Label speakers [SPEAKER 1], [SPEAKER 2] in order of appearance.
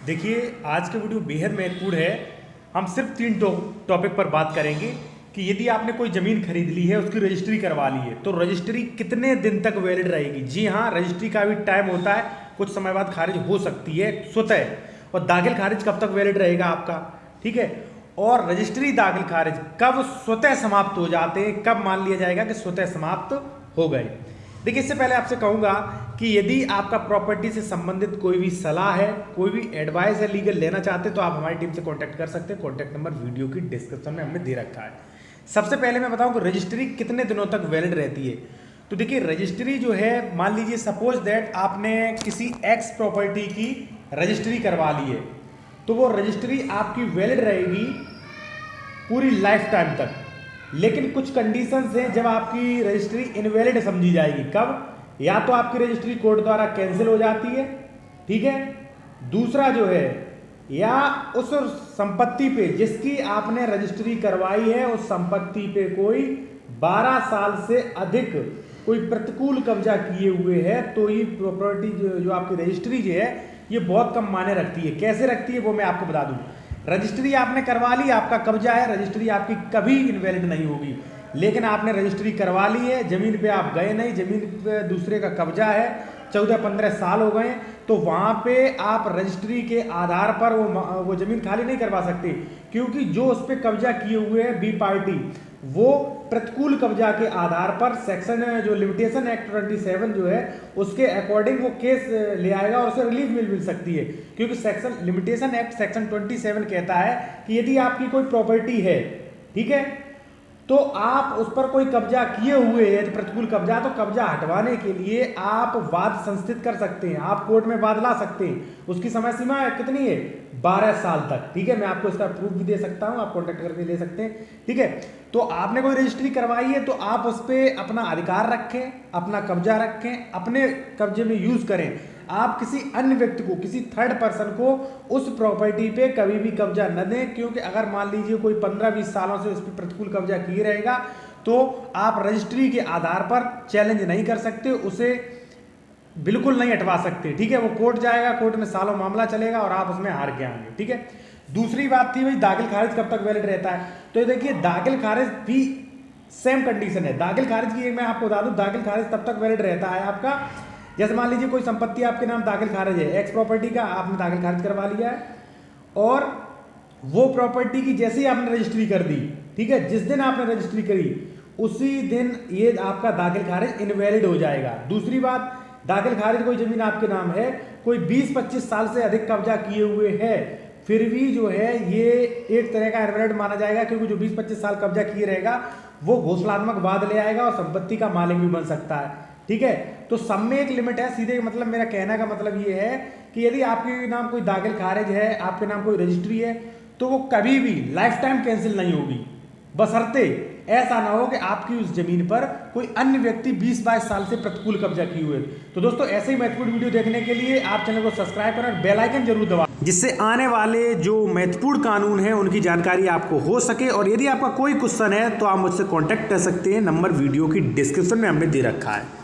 [SPEAKER 1] देखिए, आज का वीडियो बेहद महत्वपूर्ण है। हम सिर्फ 3 टॉपिक पर बात करेंगे कि यदि आपने कोई ज़मीन खरीद ली है, उसकी रजिस्ट्री करवा ली है, तो रजिस्ट्री कितने दिन तक वैलिड रहेगी। जी हाँ, रजिस्ट्री का भी टाइम होता है, कुछ समय बाद खारिज हो सकती है स्वतः। और दाखिल खारिज कब तक वैलिड रहेगा आपका, ठीक है। और रजिस्ट्री दाखिल खारिज कब स्वतः समाप्त हो जाते हैं, कब मान लिया जाएगा कि स्वतः समाप्त हो गए। देखिए, इससे पहले आपसे कहूँगा कि यदि आपका प्रॉपर्टी से संबंधित कोई भी सलाह है, कोई भी एडवाइस है लीगल लेना चाहते हैं, तो आप हमारी टीम से कांटेक्ट कर सकते हैं। कांटेक्ट नंबर वीडियो की डिस्क्रिप्शन में हमने दे रखा है। सबसे पहले मैं बताऊं कि रजिस्ट्री कितने दिनों तक वैलिड रहती है। तो देखिए, रजिस्ट्री जो है, मान लीजिए सपोज दैट आपने किसी एक्स प्रॉपर्टी की रजिस्ट्री करवा ली है, तो वो रजिस्ट्री आपकी वैलिड रहेगी पूरी लाइफ टाइम तक। लेकिन कुछ कंडीशंस हैं जब आपकी रजिस्ट्री इनवैलिड समझी जाएगी। कब? या तो आपकी रजिस्ट्री कोर्ट द्वारा कैंसिल हो जाती है, ठीक है। दूसरा जो है, या उस संपत्ति पे जिसकी आपने रजिस्ट्री करवाई है, उस संपत्ति पे कोई 12 साल से अधिक कोई प्रतिकूल कब्जा किए हुए है, तो ये प्रॉपर्टी जो आपकी रजिस्ट्री जो है, ये बहुत कम मायने रखती है। कैसे रखती है वो मैं आपको बता दूं। रजिस्ट्री आपने करवा ली, आपका कब्जा है, रजिस्ट्री आपकी कभी इनवैलिड नहीं होगी। लेकिन आपने रजिस्ट्री करवा ली है, जमीन पे आप गए नहीं, जमीन पे दूसरे का कब्जा है, 14-15 साल हो गए, तो वहाँ पे आप रजिस्ट्री के आधार पर वो जमीन खाली नहीं करवा सकते, क्योंकि जो उस पर कब्जा किए हुए है बी पार्टी, वो प्रतिकूल कब्जा के आधार पर सेक्शन जो लिमिटेशन एक्ट 27 जो है, उसके अकॉर्डिंग वो केस ले आएगा और उसे रिलीफ मिल सकती है। क्योंकि सेक्शन लिमिटेशन एक्ट सेक्शन 27 कहता है कि यदि आपकी कोई प्रॉपर्टी है, ठीक है, तो आप उस पर कोई कब्जा किए हुए हैं, प्रतिकूल कब्जा, तो कब्जा हटवाने के लिए आप वाद संस्थित कर सकते हैं, आप कोर्ट में वाद ला सकते हैं। उसकी समय सीमा कितनी है? 12 साल तक, ठीक है। मैं आपको इसका प्रूफ भी दे सकता हूं, आप कॉन्टेक्ट करके ले सकते हैं, ठीक है। तो आपने कोई रजिस्ट्री करवाई है, तो आप उस पर अपना अधिकार रखें, अपना कब्जा रखें, अपने कब्जे में यूज करें। आप किसी अन्य व्यक्ति को, किसी थर्ड पर्सन को उस प्रॉपर्टी पे कभी भी कब्जा न दें, क्योंकि अगर मान लीजिए कोई 15-20 सालों से उस पर प्रतिकूल कब्जा किए रहेगा, तो आप रजिस्ट्री के आधार पर चैलेंज नहीं कर सकते, उसे बिल्कुल नहीं हटवा सकते, ठीक है। वो कोर्ट जाएगा, कोर्ट में सालों मामला चलेगा और आप उसमें हार के आएंगे, ठीक है। दूसरी बात थी भाई, दाखिल खारिज कब तक वैलिड रहता है। तो देखिए, दाखिल खारिज भी सेम कंडीशन है। दाखिल खारिज की मैं आपको बता दूं, दाखिल खारिज तब तक वैलिड रहता है आपका, जैसे मान लीजिए कोई संपत्ति आपके नाम दाखिल खारिज है, एक्स प्रॉपर्टी का आपने दाखिल खारिज करवा लिया है, और वो प्रॉपर्टी की जैसे ही आपने रजिस्ट्री कर दी, ठीक है, जिस दिन आपने रजिस्ट्री करी उसी दिन ये आपका दाखिल खारिज इनवैलिड हो जाएगा। दूसरी बात, दाखिल खारिज कोई जमीन आपके नाम है, कोई 20-25 साल से अधिक कब्जा किए हुए है, फिर भी जो है ये एक तरह का इनवैलिड माना जाएगा, क्योंकि जो 20-25 साल कब्जा किए रहेगा वो घोषणात्मक वाद ले आएगा और संपत्ति का मालिक भी बन सकता है, ठीक है। तो सब में एक लिमिट है। सीधे मतलब मेरा कहने का मतलब ये है कि यदि आपके नाम कोई दाखिल खारिज है, आपके नाम कोई रजिस्ट्री है, तो वो कभी भी लाइफ टाइम कैंसिल नहीं होगी, बशर्ते ऐसा ना हो कि आपकी उस जमीन पर कोई अन्य व्यक्ति 20-22 साल से प्रतिकूल कब्जा किए हुए। तो दोस्तों, ऐसे ही महत्वपूर्ण वीडियो देखने के लिए आप चैनल को सब्सक्राइब करें और बेल आइकन जरूर दबाएं, जिससे आने वाले जो महत्वपूर्ण कानून हैं उनकी जानकारी आपको हो सके। और यदि आपका कोई क्वेश्चन है तो आप मुझसे कॉन्टैक्ट कर सकते हैं, नंबर वीडियो की डिस्क्रिप्शन में हमने दे रखा है।